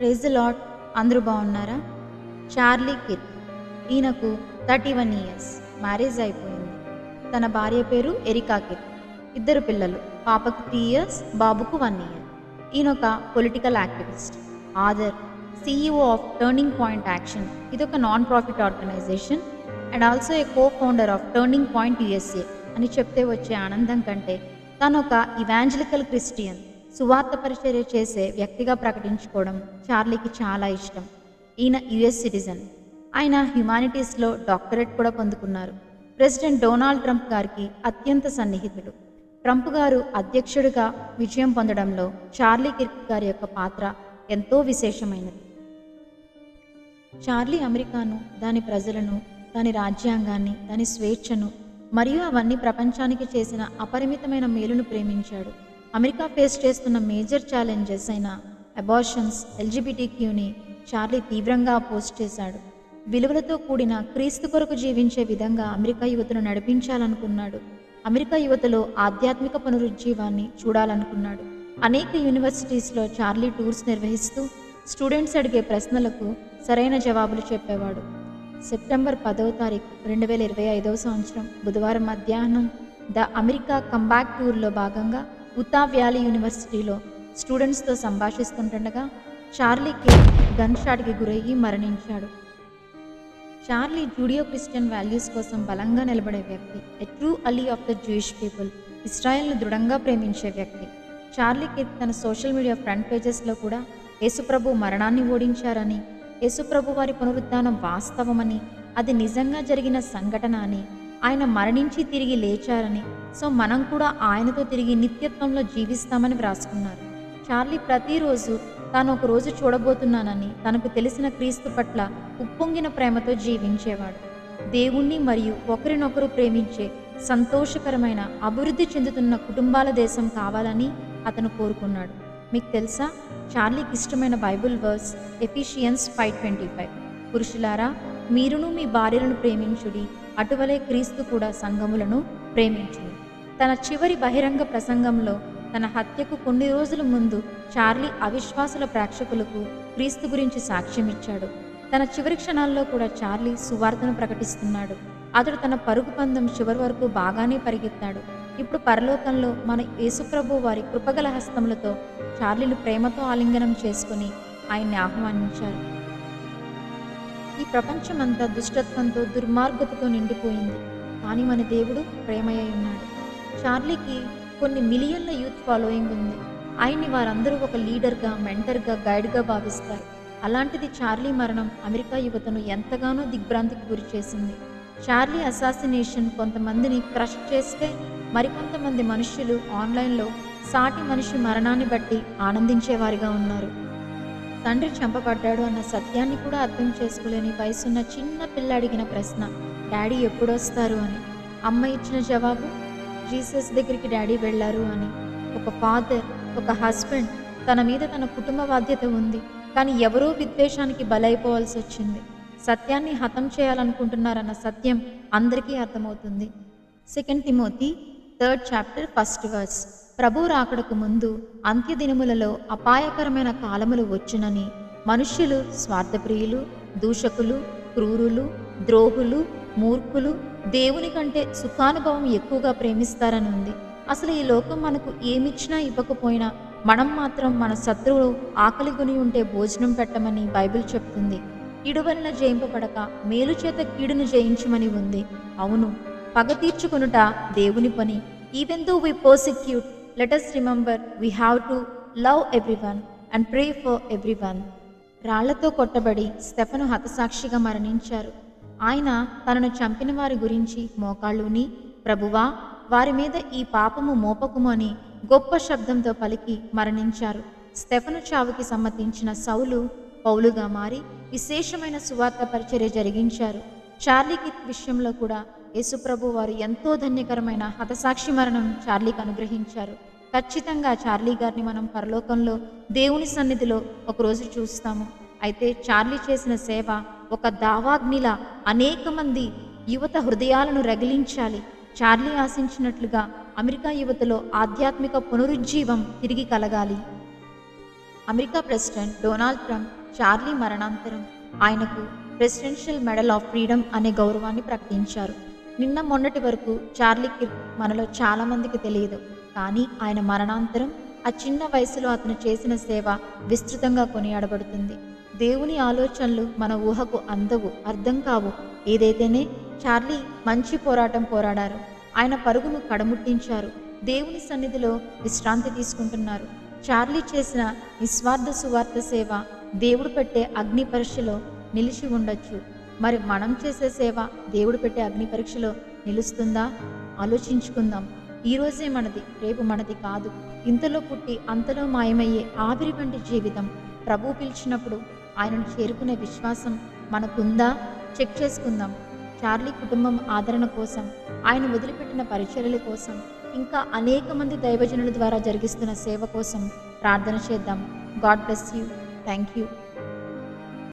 Praise the lord. అందరూ బాగున్నారా? Charlie Kirk. ఈయనకు 31 ఇయర్స్. మ్యారేజ్ అయిపోయింది. తన భార్య పేరు ఎరికా కిర్క్. ఇద్దరు పిల్లలు. పాపకు 3 ఇయర్స్, బాబుకు 1 ఇయర్. ఈయనొక political activist, author, CEO of turning point action. ఇదొక non profit organisation and also a co-founder of turning point USA అని చెప్తే వచ్చే ఆనందం కంటే తనొక ఇవాంజలికల్ క్రిస్టియన్, సువార్త పరిచర్య చేసే వ్యక్తిగా ప్రకటించుకోవడం చార్లీకి చాలా ఇష్టం. ఈయన US సిటిజన్. ఆయన హ్యుమానిటీస్లో డాక్టరేట్ కూడా పొందుకున్నారు. ప్రెసిడెంట్ డొనాల్డ్ ట్రంప్ గారికి అత్యంత సన్నిహితుడు. ట్రంప్ గారు అధ్యక్షుడిగా విజయం పొందడంలో చార్లీ కిర్క్ గారి యొక్క పాత్ర ఎంతో విశేషమైనది. చార్లీ అమెరికాను, దాని ప్రజలను, దాని రాజ్యాంగాన్ని, దాని స్వేచ్ఛను మరియు అవన్నీ ప్రపంచానికి చేసిన అపరిమితమైన మేలును ప్రేమించాడు. అమెరికా ఫేస్ చేస్తున్న మేజర్ ఛాలెంజెస్ అయిన అబార్షన్స్, LGBTQని చార్లీ తీవ్రంగా అపోజ్ చేశాడు. విలువలతో కూడిన క్రీస్తు కొరకు జీవించే విధంగా అమెరికా యువతను నడిపించాలనుకున్నాడు. అమెరికా యువతలో ఆధ్యాత్మిక పునరుజ్జీవాన్ని చూడాలనుకున్నాడు. అనేక యూనివర్సిటీస్లో చార్లీ టూర్స్ నిర్వహిస్తూ స్టూడెంట్స్ అడిగే ప్రశ్నలకు సరైన జవాబులు చెప్పేవాడు. సెప్టెంబర్ 10వ తారీఖు 2025 సంవత్సరం బుధవారం మధ్యాహ్నం ద అమెరికా కంబ్యాక్ టూర్లో భాగంగా ఉతా వ్యాలీ యూనివర్సిటీలో స్టూడెంట్స్తో సంభాషిస్తుండగా చార్లీకి గన్ షాట్కి గురయ్యి మరణించాడు. చార్లీ జూడియో క్రిస్టియన్ వాల్యూస్ కోసం బలంగా నిలబడే వ్యక్తి. A true ally of the Jewish people. ఇస్రాయెల్ను దృఢంగా ప్రేమించే వ్యక్తి. చార్లీ కిర్క్ తన సోషల్ మీడియా ఫ్రంట్ పేజెస్లో కూడా యేసుప్రభు మరణాన్ని ఓడించారని, యేసుప్రభు వారి పునరుద్ధానం వాస్తవమని, అది నిజంగా జరిగిన సంఘటన అని, ఆయన మరణించి తిరిగి లేచారని, సో మనం కూడా ఆయనతో తిరిగి నిత్యత్వంలో జీవిస్తామని వ్రాసుకున్నారు. చార్లీ ప్రతిరోజు తాను ఒక రోజు చూడబోతున్నానని తనకు తెలిసిన క్రీస్తు పట్ల ఉప్పొంగిన ప్రేమతో జీవించేవాడు. దేవుణ్ణి మరియు ఒకరినొకరు ప్రేమించే సంతోషకరమైన అభివృద్ధి చెందుతున్న కుటుంబాల దేశం కావాలని అతను కోరుకున్నాడు. మీకు తెలుసా, చార్లీకి ఇష్టమైన బైబుల్ వర్స్ ఎఫిషియన్స్ 5:25. పురుషులారా, మీరును మీ భార్యలను ప్రేమించుడి, అటువలే క్రీస్తు కూడా సంఘములను ప్రేమించును. తన చివరి బహిరంగ ప్రసంగంలో తన హత్యకు కొన్ని రోజుల ముందు చార్లీ అవిశ్వాసుల ప్రేక్షకులకు క్రీస్తు గురించి సాక్ష్యమిచ్చాడు. తన చివరి క్షణాల్లో కూడా చార్లీ సువార్తను ప్రకటిస్తున్నాడు. అతడు తన పరుగు పందెం చివరి వరకు బాగానే పరిగెత్తాడు. ఇప్పుడు పరలోకంలో మన యేసుప్రభు వారి కృపగల హస్తములతో చార్లీలు ప్రేమతో ఆలింగనం చేసుకుని ఆయన్ని ఆహ్వానించారు. ఈ ప్రపంచమంతా దుష్టత్వంతో, దుర్మార్గతతో నిండిపోయింది. కానీ మన దేవుడు ప్రేమయ్య ఉన్నాడు. చార్లీకి కొన్ని మిలియన్ల యూత్ ఫాలోయింగ్ ఉంది. ఆయన్ని వారందరూ ఒక లీడర్గా, మెంటర్గా, గైడ్గా భావిస్తారు. అలాంటిది చార్లీ మరణం అమెరికా యువతను ఎంతగానో దిగ్భ్రాంతికి గురి చేసింది. చార్లీ అసాసినేషన్ కొంతమందిని క్రష్ చేస్తే మరికొంతమంది మనుష్యులు ఆన్లైన్లో సాటి మనిషి మరణాన్ని బట్టి ఆనందించేవారిగా ఉన్నారు. తండ్రి చంపబడ్డాడు అన్న సత్యాన్ని కూడా అర్థం చేసుకోలేని వయసున్న చిన్న పిల్ల అడిగిన ప్రశ్న, డాడీ ఎప్పుడొస్తారు అని. అమ్మ ఇచ్చిన జవాబు, జీసస్ దగ్గరికి డాడీ వెళ్ళారు అని. ఒక ఫాదర్, ఒక హస్బెండ్, తన మీద తన కుటుంబ బాధ్యత ఉంది, కానీ ఎవరో విద్వేషానికి బలైపోవాల్సి వచ్చింది. సత్యాన్ని హతం చేయాలనుకుంటున్నారన్న సత్యం అందరికీ అర్థమవుతుంది. 2 Timothy 3rd chapter 1st verse. ప్రభు రాకడకు ముందు అంత్యదినములలో అపాయకరమైన కాలములు వచ్చునని మనుష్యులు స్వార్థప్రియులు, దూషకులు, క్రూరులు, ద్రోహులు, మూర్ఖులు, దేవుని కంటే సుఖానుభవం ఎక్కువగా ప్రేమిస్తారని ఉంది. అసలు ఈ లోకం మనకు ఏమిచ్చినా ఇవ్వకపోయినా మనం మాత్రం మన శత్రువులు ఆకలిగొని ఉంటే భోజనం పెట్టమని బైబిల్ చెప్తుంది. కీడు వలన జయింపబడక మేలు చేత కీడును జయించమని ఉంది. అవును, పగ తీర్చుకొనుట దేవుని పని. Even though we persecute, let us remember we have to love everyone and pray for everyone. రాళ్లతో కొట్టబడి స్టెఫను హతసాక్షిగా మరణించారు. ఆయన తనను చంపిన వారి గురించి మోకాళ్ళుని, ప్రభువా, వారి మీద ఈ పాపము మోపకుము అని గొప్ప శబ్దంతో పలికి మరణించారు. స్టెఫను చావుకి సమ్మతించిన సౌలు పౌలుగా మారి విశేషమైన సువార్త పరిచర్య జరిగించారు. చార్లీ కిర్క్ విషయంలో కూడా యేసుప్రభు వారు ఎంతో ధన్యకరమైన హతసాక్షి మరణం చార్లీకి అనుగ్రహించారు. ఖచ్చితంగా చార్లీ గారిని మనం పరలోకంలో దేవుని సన్నిధిలో ఒకరోజు చూస్తాము. అయితే చార్లీ చేసిన సేవ ఒక దావాగ్నిలా అనేక మంది యువత హృదయాలను రగిలించాలి. చార్లీ ఆశించినట్లుగా అమెరికా యువతలో ఆధ్యాత్మిక పునరుజ్జీవం తిరిగి కలగాలి. America president Donald Trump Charlie మరణాంతరం ఆయనకు ప్రెసిడెన్షియల్ మెడల్ ఆఫ్ ఫ్రీడమ్ అనే గౌరవాన్ని ప్రకటించారు. నిన్న మొన్నటి వరకు చార్లీ కిర్క్ మనలో చాలామందికి తెలియదు. కానీ ఆయన మరణాంతరం ఆ చిన్న వయసులో అతను చేసిన సేవ విస్తృతంగా కొనియాడబడుతుంది. దేవుని ఆలోచనలు మన ఊహకు అందవు, అర్థం కావు. ఏదైతేనే చార్లీ మంచి పోరాటం పోరాడారు. ఆయన పరుగును కడముట్టించారు. దేవుని సన్నిధిలో విశ్రాంతి తీసుకుంటున్నారు. చార్లీ చేసిన నిస్వార్థ సువార్త సేవ దేవుడు పెట్టే అగ్ని పరీక్షలో నిలిచి ఉండొచ్చు. మరి మనం చేసే సేవ దేవుడు పెట్టే అగ్ని పరీక్షలో నిలుస్తుందా? ఆలోచించుకుందాం. ఈరోజే మనది, రేపు మనది కాదు. ఇంతలో పుట్టి అంతలో మాయమయ్యే ఆవిరి వంటి జీవితం. ప్రభువు పిలిచినప్పుడు ఆయనను చేరుకునే విశ్వాసం మనకుందా? చెక్ చేసుకుందాం. చార్లీ కుటుంబం ఆదరణ కోసం, ఆయన వదిలిపెట్టిన పరిచర్యల కోసం, ఇంకా అనేక మంది దైవజనుల ద్వారా జరిగిస్తున్న సేవ కోసం ప్రార్థన చేద్దాం. God bless you. Thank you.